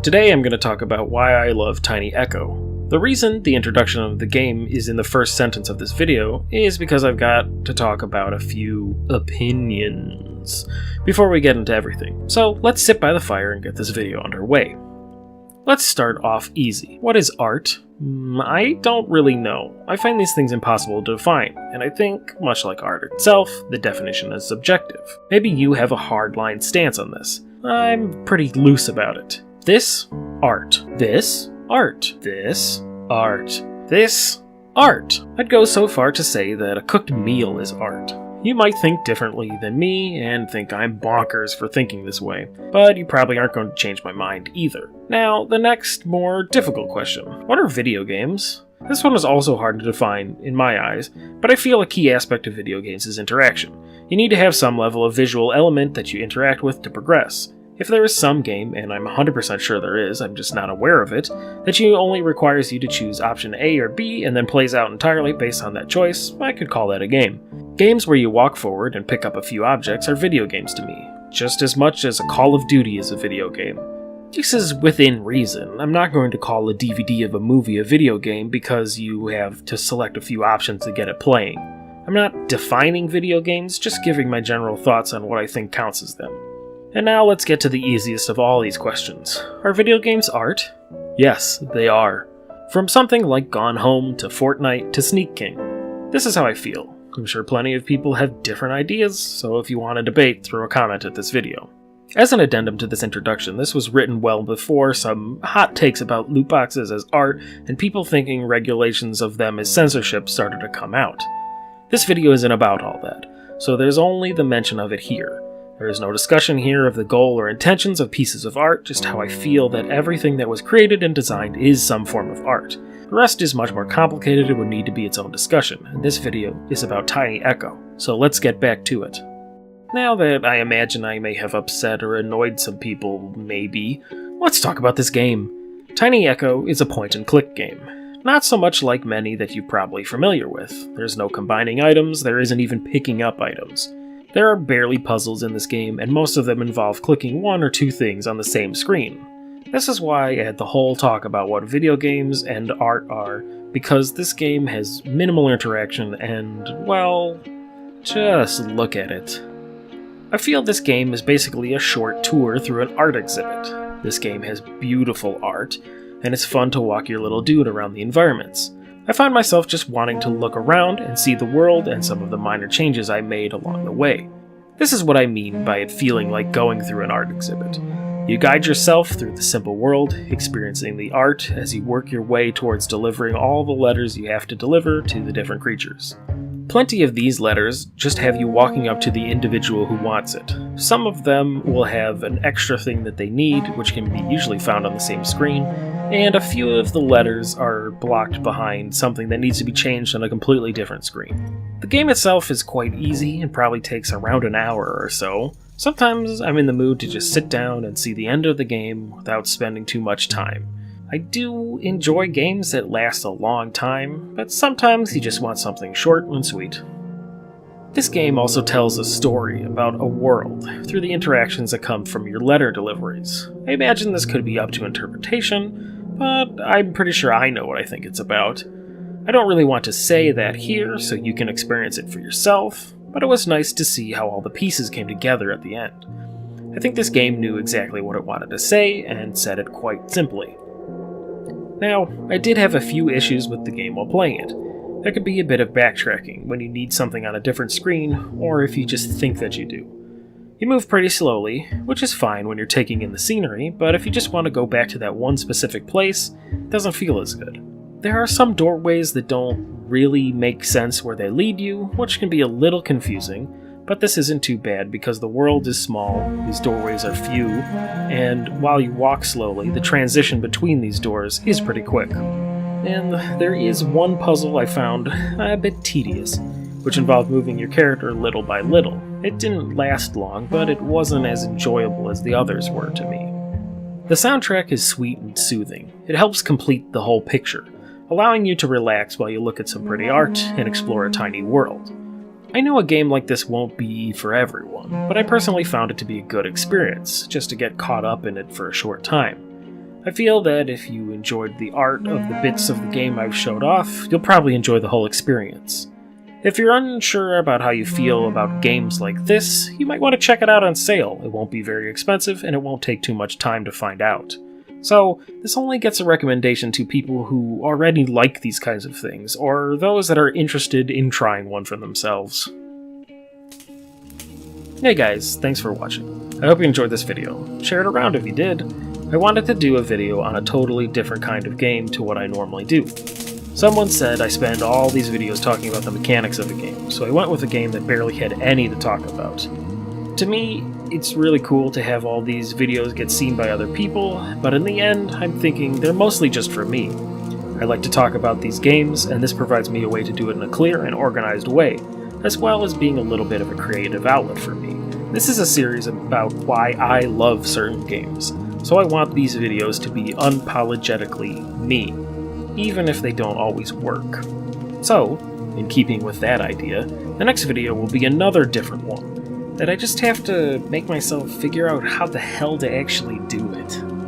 Today I'm going to talk about why I love Tiny Echo. The reason the introduction of the game is in the first sentence of this video is because I've got to talk about a few opinions before we get into everything. So let's sit by the fire and get this video underway. Let's start off easy. What is art? I don't really know. I find these things impossible to define, and I think, much like art itself, the definition is subjective. Maybe you have a hardline stance on this. I'm pretty loose about it. This, art. This, art. This, art. This, art. I'd go so far to say that a cooked meal is art. You might think differently than me and think I'm bonkers for thinking this way, but you probably aren't going to change my mind either. Now, the next, more difficult question. What are video games? This one is also hard to define in my eyes, but I feel a key aspect of video games is interaction. You need to have some level of visual element that you interact with to progress. If there is some game, and I'm 100% sure there is, I'm just not aware of it, that only requires you to choose option A or B and then plays out entirely based on that choice, I could call that a game. Games where you walk forward and pick up a few objects are video games to me, just as much as a Call of Duty is a video game. This is within reason. I'm not going to call a DVD of a movie a video game because you have to select a few options to get it playing. I'm not defining video games, just giving my general thoughts on what I think counts as them. And now let's get to the easiest of all these questions. Are video games art? Yes, they are. From something like Gone Home to Fortnite to Sneak King. This is how I feel. I'm sure plenty of people have different ideas, so if you want to debate, throw a comment at this video. As an addendum to this introduction, this was written well before some hot takes about loot boxes as art and people thinking regulations of them as censorship started to come out. This video isn't about all that, so there's only the mention of it here. There is no discussion here of the goal or intentions of pieces of art, just how I feel that everything that was created and designed is some form of art. The rest is much more complicated and would need to be its own discussion, and this video is about Tiny Echo, so let's get back to it. Now that I imagine I may have upset or annoyed some people, maybe, let's talk about this game. Tiny Echo is a point-and-click game. Not so much like many that you're probably familiar with. There's no combining items, there isn't even picking up items. There are barely puzzles in this game, and most of them involve clicking one or two things on the same screen. This is why I had the whole talk about what video games and art are, because this game has minimal interaction and, well, just look at it. I feel this game is basically a short tour through an art exhibit. This game has beautiful art, and it's fun to walk your little dude around the environments. I find myself just wanting to look around and see the world and some of the minor changes I made along the way. This is what I mean by it feeling like going through an art exhibit. You guide yourself through the simple world, experiencing the art as you work your way towards delivering all the letters you have to deliver to the different creatures. Plenty of these letters just have you walking up to the individual who wants it. Some of them will have an extra thing that they need, which can be usually found on the same screen, and a few of the letters are blocked behind something that needs to be changed on a completely different screen. The game itself is quite easy and probably takes around an hour or so. Sometimes I'm in the mood to just sit down and see the end of the game without spending too much time. I do enjoy games that last a long time, but sometimes you just want something short and sweet. This game also tells a story about a world through the interactions that come from your letter deliveries. I imagine this could be up to interpretation, but I'm pretty sure I know what I think it's about. I don't really want to say that here, so you can experience it for yourself, but it was nice to see how all the pieces came together at the end. I think this game knew exactly what it wanted to say, and said it quite simply. Now, I did have a few issues with the game while playing it. There could be a bit of backtracking when you need something on a different screen, or if you just think that you do. You move pretty slowly, which is fine when you're taking in the scenery, but if you just want to go back to that one specific place, it doesn't feel as good. There are some doorways that don't really make sense where they lead you, which can be a little confusing, but this isn't too bad because the world is small, these doorways are few, and while you walk slowly, the transition between these doors is pretty quick. And there is one puzzle I found a bit tedious, which involved moving your character little by little. It didn't last long, but it wasn't as enjoyable as the others were to me. The soundtrack is sweet and soothing. It helps complete the whole picture, allowing you to relax while you look at some pretty art and explore a tiny world. I know a game like this won't be for everyone, but I personally found it to be a good experience, just to get caught up in it for a short time. I feel that if you enjoyed the art of the bits of the game I've showed off, you'll probably enjoy the whole experience. If you're unsure about how you feel about games like this, you might want to check it out on sale. It won't be very expensive, and it won't take too much time to find out. So, this only gets a recommendation to people who already like these kinds of things, or those that are interested in trying one for themselves. Hey guys, thanks for watching. I hope you enjoyed this video. Share it around if you did. I wanted to do a video on a totally different kind of game to what I normally do. Someone said I spend all these videos talking about the mechanics of a game, so I went with a game that barely had any to talk about. To me, it's really cool to have all these videos get seen by other people, but in the end, I'm thinking they're mostly just for me. I like to talk about these games, and this provides me a way to do it in a clear and organized way, as well as being a little bit of a creative outlet for me. This is a series about why I love certain games, so I want these videos to be unapologetically me, even if they don't always work. So, in keeping with that idea, the next video will be another different one, that I just have to make myself figure out how the hell to actually do it.